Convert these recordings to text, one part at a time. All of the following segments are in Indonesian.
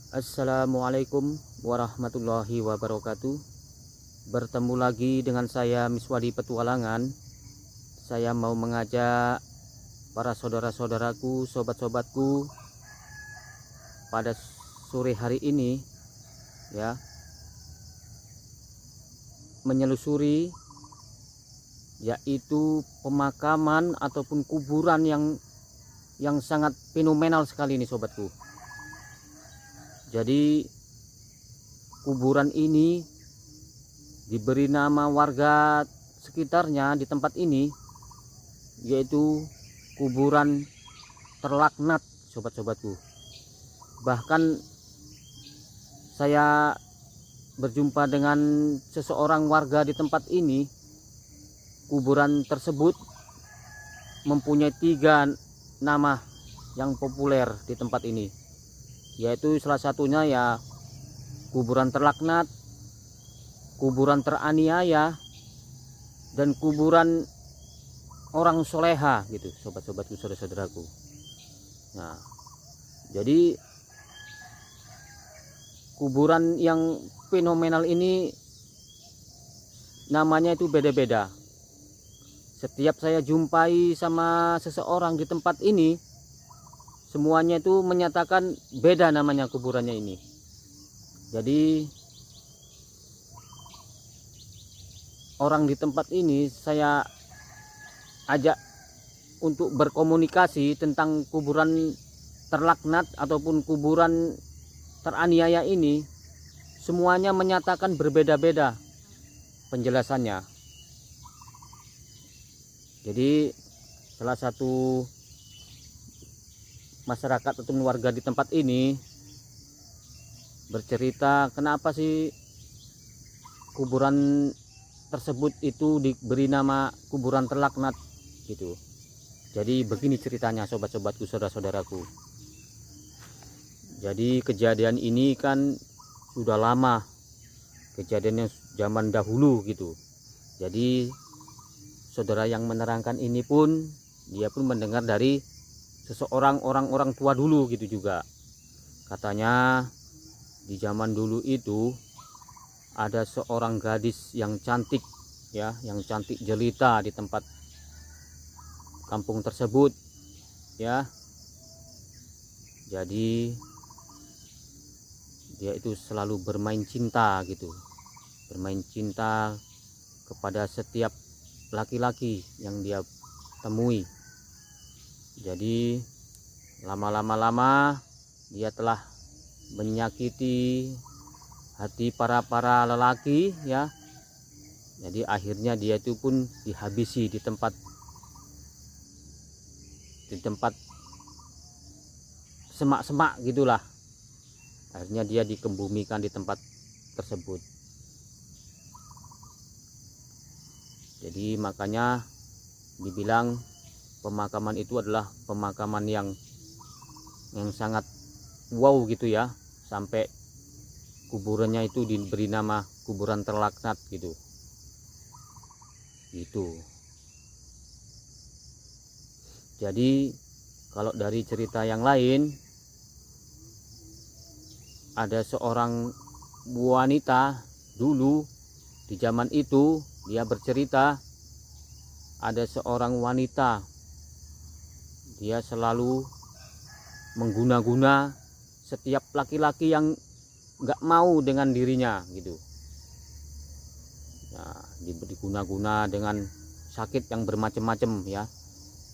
Assalamualaikum warahmatullahi wabarakatuh. Bertemu lagi dengan saya Miswadi Petualangan. Saya mau mengajak para saudara-saudaraku, sobat-sobatku pada sore hari ini ya, menyelusuri yaitu pemakaman ataupun kuburan yang sangat fenomenal sekali ini sobatku. Jadi kuburan ini diberi nama warga sekitarnya di tempat ini, yaitu kuburan terlaknat sobat-sobatku. Bahkan saya berjumpa dengan seseorang warga di tempat ini. Kuburan tersebut mempunyai 3 nama yang populer di tempat ini, yaitu salah satunya ya kuburan terlaknat, kuburan teraniaya, dan kuburan orang soleha gitu sobat-sobatku, saudara-saudaraku. Nah, jadi kuburan yang fenomenal ini namanya itu beda-beda. Setiap saya jumpai sama seseorang di tempat ini, semuanya itu menyatakan beda namanya kuburannya ini. Jadi orang di tempat ini saya ajak untuk berkomunikasi tentang kuburan terlaknat ataupun kuburan teraniaya ini. Semuanya menyatakan berbeda-beda penjelasannya. Jadi salah satu masyarakat atau warga di tempat ini bercerita kenapa sih kuburan tersebut itu diberi nama kuburan terlaknat gitu. Jadi begini ceritanya sobat-sobatku, saudara-saudaraku. Jadi kejadian ini kan sudah lama, kejadiannya zaman dahulu gitu. Jadi saudara yang menerangkan ini pun dia pun mendengar dari seseorang orang tua dulu gitu juga. Katanya di zaman dulu itu ada seorang gadis yang cantik ya, yang cantik jelita di tempat kampung tersebut ya. Jadi dia itu selalu bermain cinta gitu, bermain cinta kepada setiap laki-laki yang dia temui. Jadi lama dia telah menyakiti hati para lelaki ya. Jadi akhirnya dia itu pun dihabisi di tempat semak-semak gitulah. Akhirnya dia dikebumikan di tempat tersebut. Jadi makanya dibilang pemakaman itu adalah pemakaman yang sangat wow gitu ya, sampai kuburannya itu diberi nama kuburan terlaknat gitu. Jadi kalau dari cerita yang lain, ada seorang wanita dulu di zaman itu, dia bercerita ada seorang wanita, dia selalu mengguna-guna setiap laki-laki yang nggak mau dengan dirinya gitu. Nah, diguna-guna dengan sakit yang bermacam-macam ya.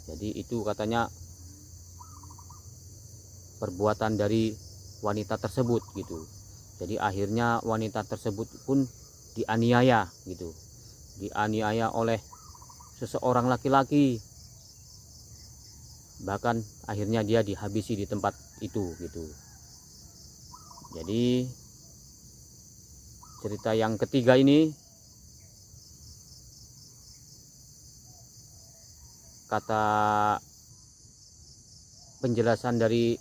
Jadi itu katanya perbuatan dari wanita tersebut gitu. Jadi akhirnya wanita tersebut pun dianiaya gitu, dianiaya oleh seseorang laki-laki, bahkan akhirnya dia dihabisi di tempat itu gitu. Jadi cerita yang ketiga ini, kata penjelasan dari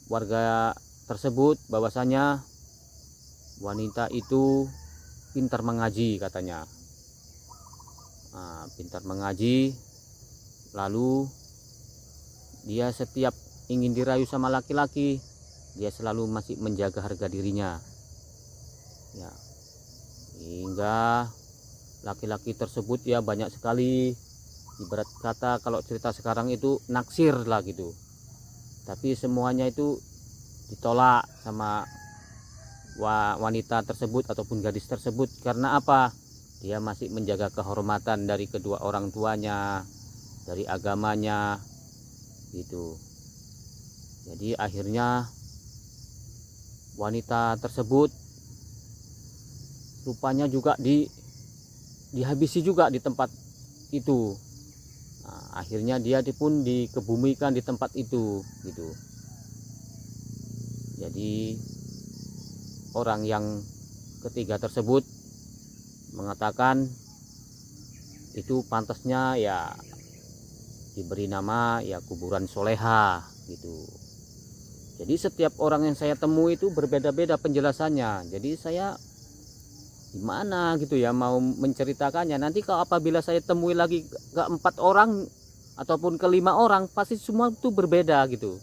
warga tersebut bahwasanya wanita itu pintar mengaji katanya. Nah, pintar mengaji, lalu dia setiap ingin dirayu sama laki-laki, dia selalu masih menjaga harga dirinya, ya, hingga laki-laki tersebut ya banyak sekali, ibarat kata kalau cerita sekarang itu naksir lah gitu, tapi semuanya itu ditolak sama wanita tersebut ataupun gadis tersebut. Karena apa? Dia masih menjaga kehormatan dari kedua orang tuanya, dari agamanya gitu. Jadi akhirnya wanita tersebut rupanya juga dihabisi juga di tempat itu. Nah, akhirnya dia pun dikebumikan di tempat itu gitu. Jadi orang yang ketiga tersebut mengatakan itu pantasnya ya diberi nama ya kuburan soleha gitu. Jadi setiap orang yang saya temui itu berbeda-beda penjelasannya. Jadi saya gimana gitu ya mau menceritakannya. Nanti kalau apabila saya temui lagi ke 4 orang ataupun ke 5 orang, pasti semua itu berbeda gitu.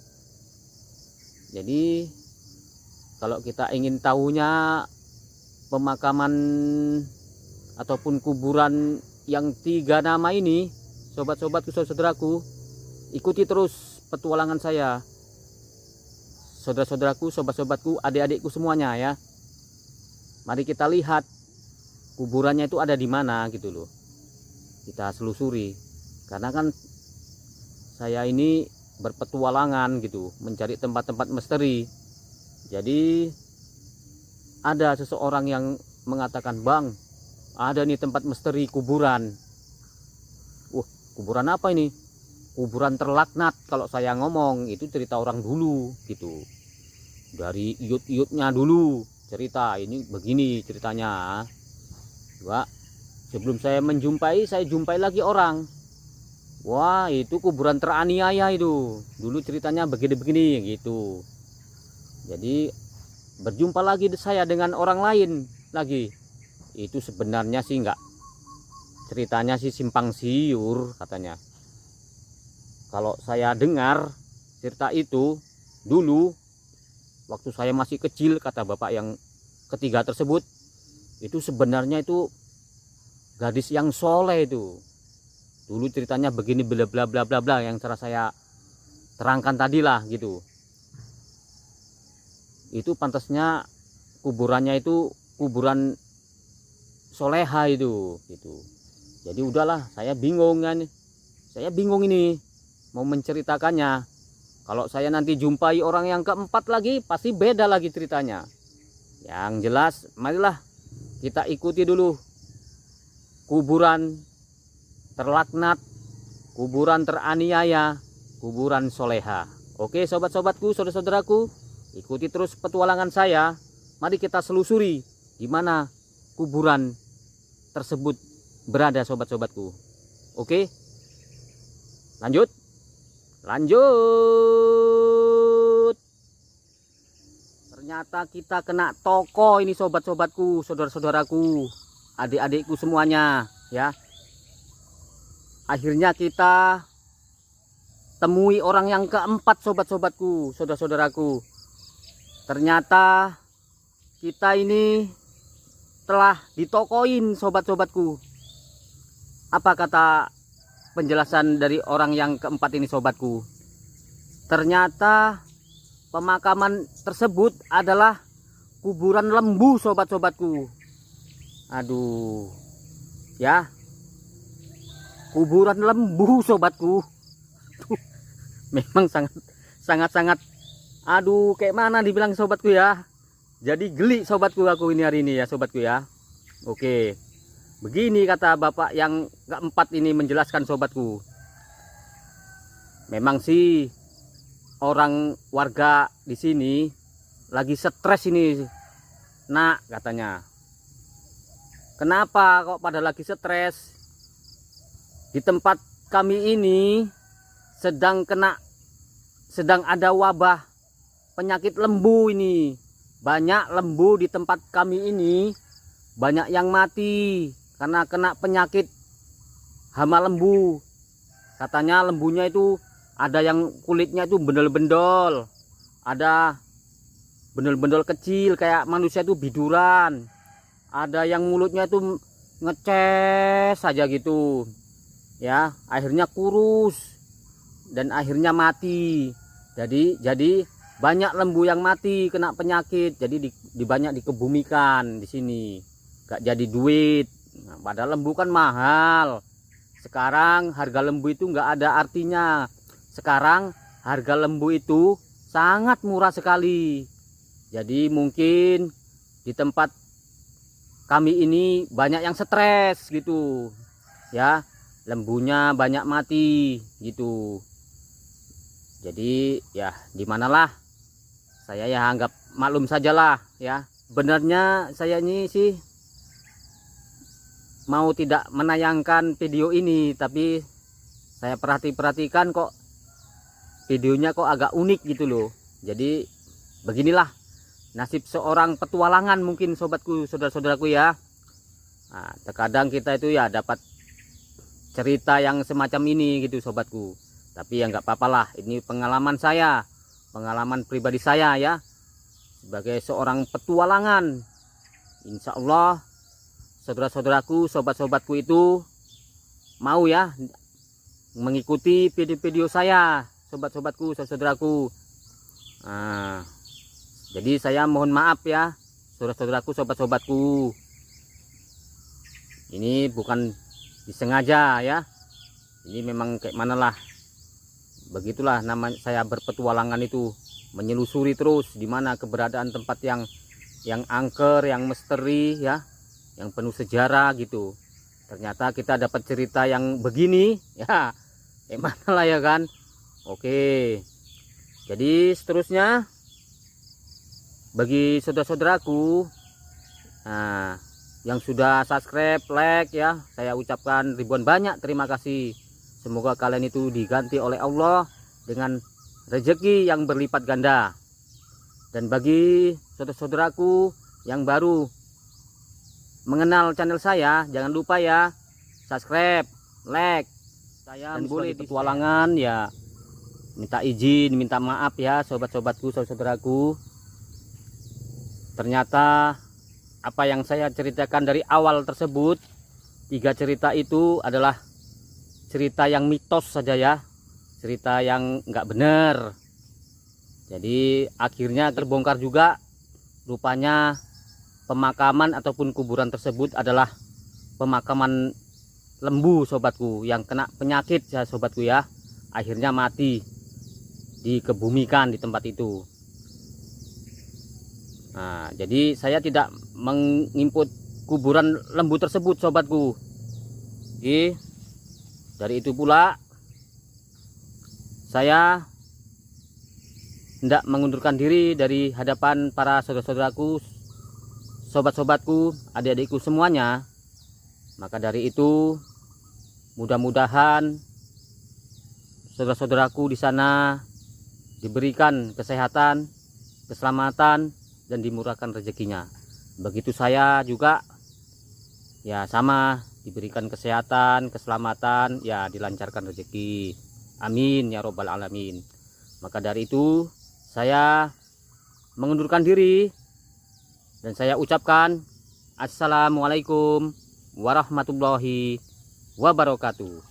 Jadi kalau kita ingin tahunya pemakaman ataupun kuburan yang 3 nama ini, sobat-sobatku, saudaraku, ikuti terus petualangan saya. Saudara-saudaraku, sobat-sobatku, adik-adikku semuanya ya. Mari kita lihat kuburannya itu ada di mana gitu loh. Kita selusuri. Karena kan saya ini berpetualangan gitu, mencari tempat-tempat misteri. Jadi ada seseorang yang mengatakan, "Bang, ada nih tempat misteri kuburan." Wah, kuburan apa ini? Kuburan terlaknat. Kalau saya ngomong itu cerita orang dulu gitu. Dari iyut-iyutnya dulu cerita, ini begini ceritanya. Coba sebelum saya menjumpai, saya jumpai lagi orang. Wah, itu kuburan teraniaya itu. Dulu ceritanya begini-begini gitu. Jadi berjumpa lagi saya dengan orang lain lagi. Itu sebenarnya sih enggak, ceritanya sih simpang siur katanya. Kalau saya dengar cerita itu dulu waktu saya masih kecil, kata bapak yang ketiga tersebut, itu sebenarnya itu gadis yang soleh itu. Dulu ceritanya begini bla bla bla bla bla yang cara saya terangkan tadi lah gitu. Itu pantasnya kuburannya itu kuburan soleha itu gitu. Jadi udahlah, saya bingung kan. Saya bingung ini mau menceritakannya. Kalau saya nanti jumpai orang yang keempat lagi, pasti beda lagi ceritanya. Yang jelas, marilah kita ikuti dulu kuburan terlaknat, kuburan teraniaya, kuburan soleha. Oke sobat-sobatku, saudara-saudaraku, ikuti terus petualangan saya. Mari kita selusuri di mana kuburan tersebut berada, sobat-sobatku. Oke, lanjut. Ternyata kita kena toko ini, sobat-sobatku, saudara-saudaraku, adik-adikku semuanya ya. Akhirnya kita temui orang yang keempat, sobat-sobatku, saudara-saudaraku. Ternyata kita ini telah ditokoin, sobat-sobatku. Apa kata penjelasan dari orang yang keempat ini, sobatku? Ternyata pemakaman tersebut adalah kuburan lembu, sobat-sobatku. Aduh ya, kuburan lembu, sobatku. Memang sangat aduh, kayak mana dibilang, sobatku ya. Jadi geli, sobatku, aku ini hari ini ya, sobatku ya. Oke, begini kata bapak yang keempat ini menjelaskan, sobatku. Memang sih orang warga di sini lagi stres ini, nak, katanya. Kenapa kok pada lagi stres? Di tempat kami ini sedang ada wabah penyakit lembu ini. Banyak lembu di tempat kami ini, banyak yang mati karena kena penyakit hama lembu. Katanya lembunya itu ada yang kulitnya itu bendol-bendol, ada bendol-bendol kecil kayak manusia itu biduran, ada yang mulutnya itu ngeces saja gitu ya, akhirnya kurus dan akhirnya mati. Jadi banyak lembu yang mati kena penyakit, jadi banyak dikebumikan di sini, gak jadi duit. Nah, padahal lembu kan mahal. Sekarang harga lembu itu nggak ada artinya. Sekarang harga lembu itu sangat murah sekali. Jadi mungkin di tempat kami ini banyak yang stres gitu ya, lembunya banyak mati gitu. Jadi ya dimanalah, saya ya anggap maklum sajalah ya. Sebenarnya saya ini sih mau tidak menayangkan video ini, tapi saya perhatikan kok videonya kok agak unik gitu loh. Jadi beginilah nasib seorang petualangan mungkin sobatku, saudara-saudaraku ya. Nah, terkadang kita itu ya dapat cerita yang semacam ini gitu sobatku. Tapi ya nggak apa-apalah, ini pengalaman saya, pengalaman pribadi saya ya, sebagai seorang petualangan. Insya Allah saudara-saudaraku, sobat-sobatku itu mau ya mengikuti video-video saya, sobat-sobatku, saudaraku. Nah, jadi saya mohon maaf ya, saudara-saudaraku, sobat-sobatku. Ini bukan disengaja ya. Ini memang kayak manalah. Begitulah nama saya berpetualangan itu, menyelusuri terus di mana keberadaan tempat yang angker, yang misteri ya, yang penuh sejarah gitu. Ternyata kita dapat cerita yang begini ya. Manalah ya kan. Oke. Jadi seterusnya bagi saudara-saudaraku, nah, yang sudah subscribe, like ya, saya ucapkan ribuan banyak terima kasih. Semoga kalian itu diganti oleh Allah dengan rezeki yang berlipat ganda. Dan bagi saudara-saudaraku yang baru mengenal channel saya, jangan lupa ya subscribe, like. Saya dan boleh petualangan ya, minta izin, minta maaf ya sobat-sobatku, saudara-saudaraku. Ternyata apa yang saya ceritakan dari awal tersebut, 3 cerita itu adalah cerita yang mitos saja ya, cerita yang nggak benar. Jadi akhirnya terbongkar juga, rupanya pemakaman ataupun kuburan tersebut adalah pemakaman lembu sobatku, yang kena penyakit ya sobatku ya, akhirnya mati, dikebumikan di tempat itu. Nah, jadi saya tidak menginput kuburan lembu tersebut sobatku. Dari itu pula saya hendak mengundurkan diri dari hadapan para saudara-saudaraku, sobat-sobatku, adik-adikku semuanya. Maka dari itu mudah-mudahan saudara-saudaraku di sana diberikan kesehatan, keselamatan, dan dimurahkan rezekinya. Begitu saya juga ya sama, diberikan kesehatan, keselamatan, ya dilancarkan rezeki. Amin ya robbal alamin. Maka dari itu saya mengundurkan diri dan saya ucapkan assalamualaikum warahmatullahi wabarakatuh.